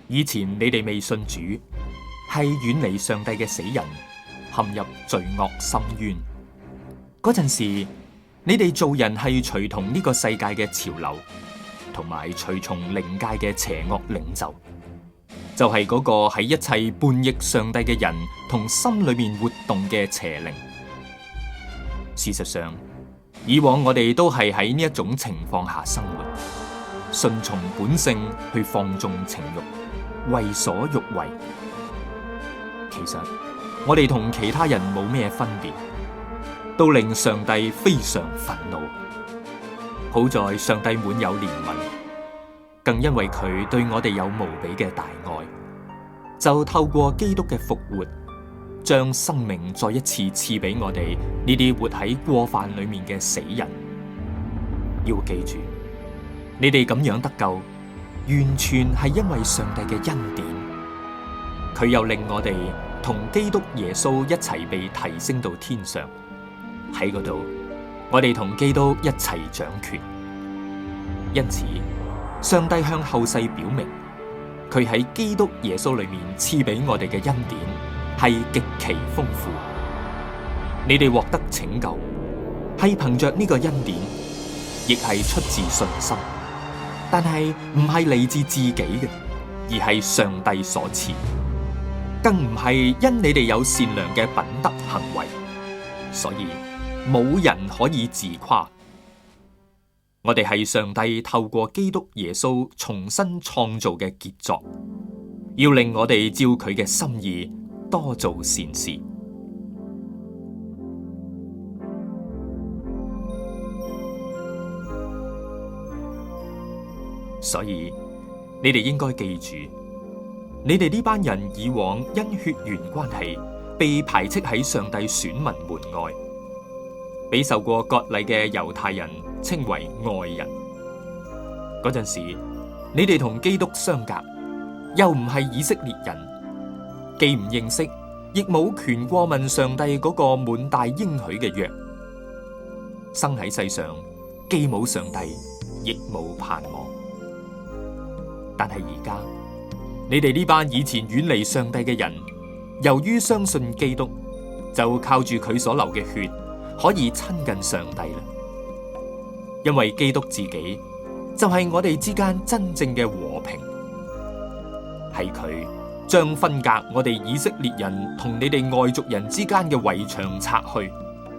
以前你哋未信主，係遠離上帝嘅死人，陷入罪惡深淵。嗰陣時，你哋做人係隨同呢個世界嘅潮流，同埋隨從靈界嘅邪惡領袖，就係嗰個喺一切叛逆上帝嘅人同心裏面活動嘅邪靈。事實上，以往我哋都係喺呢一種情況下生活，順從本性去放縱情慾，為所欲為。其實我哋同其他人冇咩分別，都令上帝非常憤怒。好在上帝滿有憐憫，更因為佢對我哋有無比嘅大愛，就透過基督嘅復活，將生命再一次賜俾我哋呢啲活喺過犯裏面嘅死人。要記住，你哋咁樣得救，完全係因為上帝嘅恩典。佢又令我哋同基督耶穌一齊被提升到天上，喺嗰度，我哋同基督一齊掌權。因此，上帝向後世表明，佢喺基督耶穌裏面賜俾我哋嘅恩典係極其豐富。你哋獲得拯救，係憑着呢個恩典，亦係出自信心，但係唔係嚟自自己嘅，而係上帝所賜，更唔係因你哋有善良嘅品德行為，所以冇人可以自誇。我哋係上帝透過基督耶穌重新創造嘅傑作，要令我哋照佢嘅心意多做善事。所以你哋應該記住，你哋呢班人以往因血緣關係被排斥喺上帝選民門外，俾受過割禮嘅猶太人稱為外人。嗰陣時，你哋同基督相隔，又唔係以色列人，既唔認識，亦冇權過問上帝嗰個滿帶應許嘅約。生喺世上，既冇上帝，亦冇盼望。但係而家，你哋呢班以前遠離上帝嘅人，由於相信基督，就靠住佢所流嘅血，可以親近上帝啦。因為基督自己就係我哋之間真正嘅和平，係佢將分隔我哋以色列人同你哋外族人之間嘅圍牆拆去，